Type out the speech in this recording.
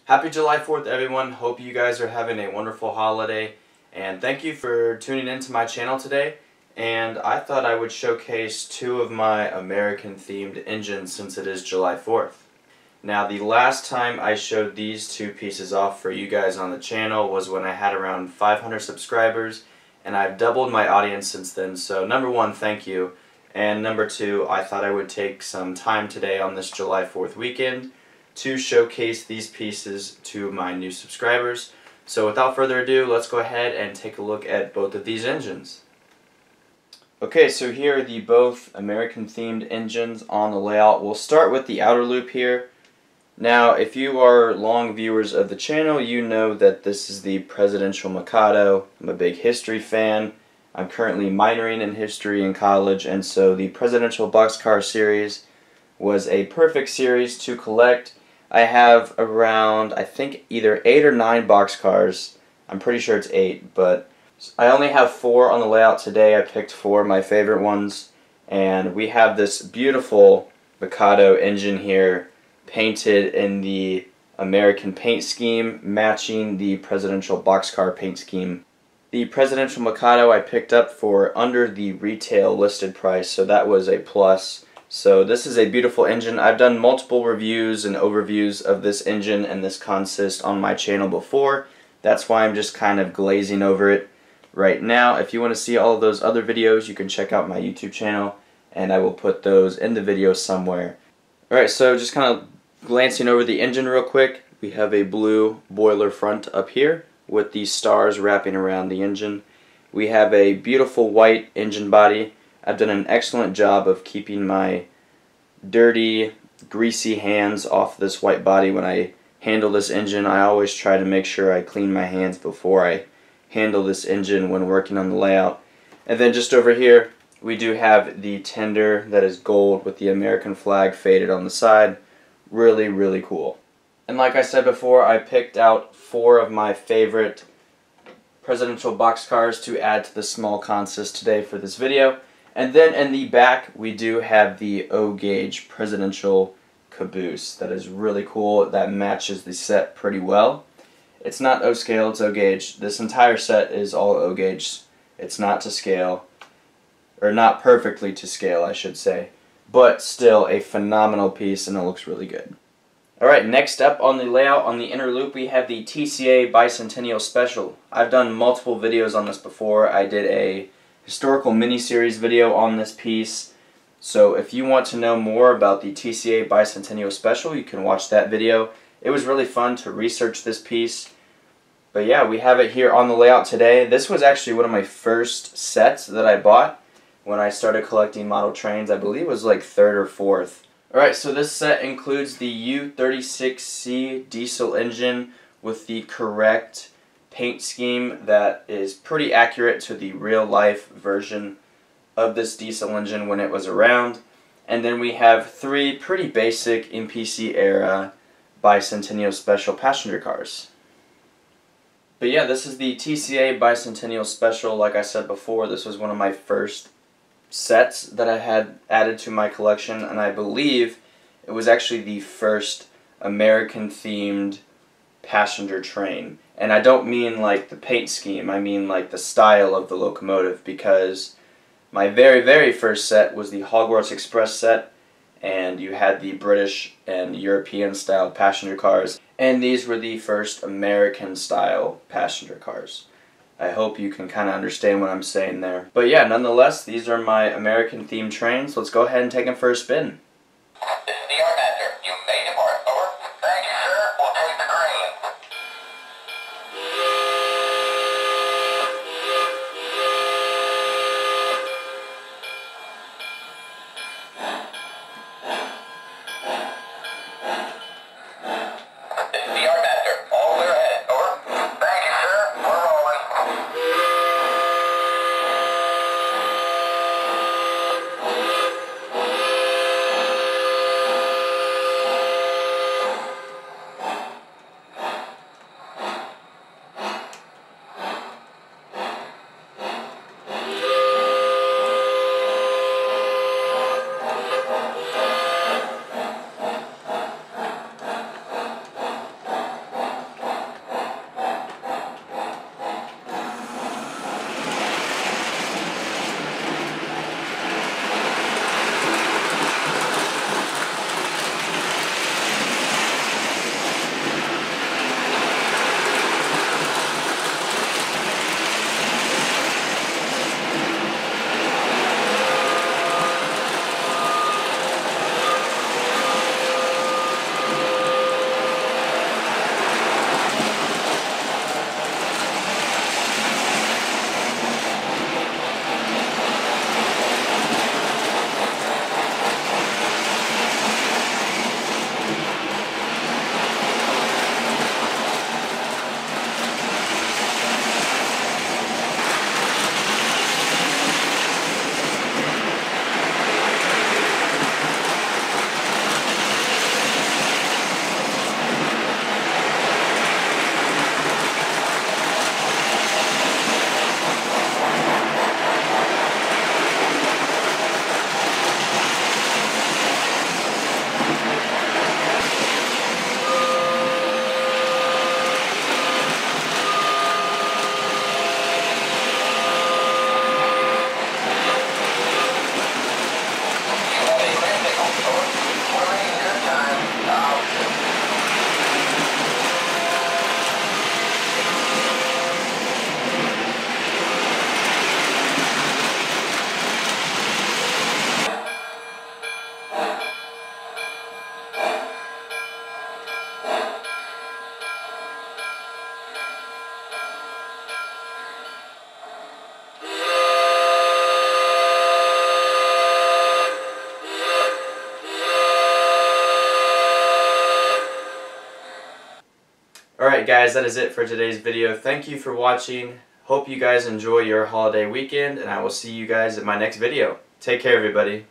Happy July 4th, everyone. Hope you guys are having a wonderful holiday. And thank you for tuning into my channel today. And I thought I would showcase two of my American-themed engines since it is July 4th. Now, the last time I showed these two pieces off for you guys on the channel was when I had around 500 subscribers. And I've doubled my audience since then. So, number one, thank you. And number two, I thought I would take some time today on this July 4th weekend to showcase these pieces to my new subscribers. So without further ado, let's go ahead and take a look at both of these engines. Okay, so here are the both American themed engines on the layout. We'll start with the outer loop here. Now, if you are long viewers of the channel, you know that this is the Presidential Mikado. I'm a big history fan. I'm currently minoring in history in college, and so the Presidential Boxcar series was a perfect series to collect. I have around, I think, either 8 or 9 boxcars. I'm pretty sure it's 8, but I only have 4 on the layout today. I picked 4 of my favorite ones, and we have this beautiful Mikado engine here painted in the American paint scheme, matching the Presidential Boxcar paint scheme. The Presidential Mikado I picked up for under the retail listed price, so that was a plus. So this is a beautiful engine. I've done multiple reviews and overviews of this engine and this consist on my channel before. That's why I'm just kind of glazing over it right now. If you want to see all of those other videos, you can check out my YouTube channel, and I will put those in the video somewhere. Alright, so just kind of glancing over the engine real quick. We have a blue boiler front up here with these stars wrapping around the engine. We have a beautiful white engine body. I've done an excellent job of keeping my dirty, greasy hands off this white body when I handle this engine. I always try to make sure I clean my hands before I handle this engine when working on the layout. And then just over here, we do have the tender that is gold with the American flag faded on the side. Really, really cool. And like I said before, I picked out 4 of my favorite presidential boxcars to add to the small consist today for this video. And then in the back, we do have the O-gauge presidential caboose. That is really cool. That matches the set pretty well. It's not O-scale, it's O-gauge. This entire set is all O-gauge. It's not to scale, or not perfectly to scale, I should say. But still a phenomenal piece, and it looks really good. Alright, next up on the layout on the inner loop, we have the TCA Bicentennial Special. I've done multiple videos on this before. I did a historical mini-series video on this piece, so if you want to know more about the TCA Bicentennial Special, you can watch that video. It was really fun to research this piece. But yeah, we have it here on the layout today. This was actually one of my first sets that I bought when I started collecting model trains. I believe it was like 3rd or 4th. Alright, so this set includes the U36C diesel engine with the correct paint scheme that is pretty accurate to the real-life version of this diesel engine when it was around. And then we have 3 pretty basic MPC era Bicentennial Special passenger cars. But yeah, this is the TCA Bicentennial Special. Like I said before, this was one of my first sets that I had added to my collection, and I believe it was actually the first American-themed passenger train. And I don't mean like the paint scheme, I mean like the style of the locomotive, because my very, very first set was the Hogwarts Express set, and you had the British and European style passenger cars, and these were the first American style passenger cars. I hope you can kind of understand what I'm saying there. But yeah, nonetheless, these are my American themed trains. Let's go ahead and take them for a spin. This is the Yardmaster. You may depart. Over. Thank you, sir. We'll take the green. This is the Yardmaster. All clear ahead. Over. Thank you, sir. We're rolling. Alright guys, that is it for today's video. Thank you for watching. Hope you guys enjoy your holiday weekend, and I will see you guys in my next video. Take care, everybody.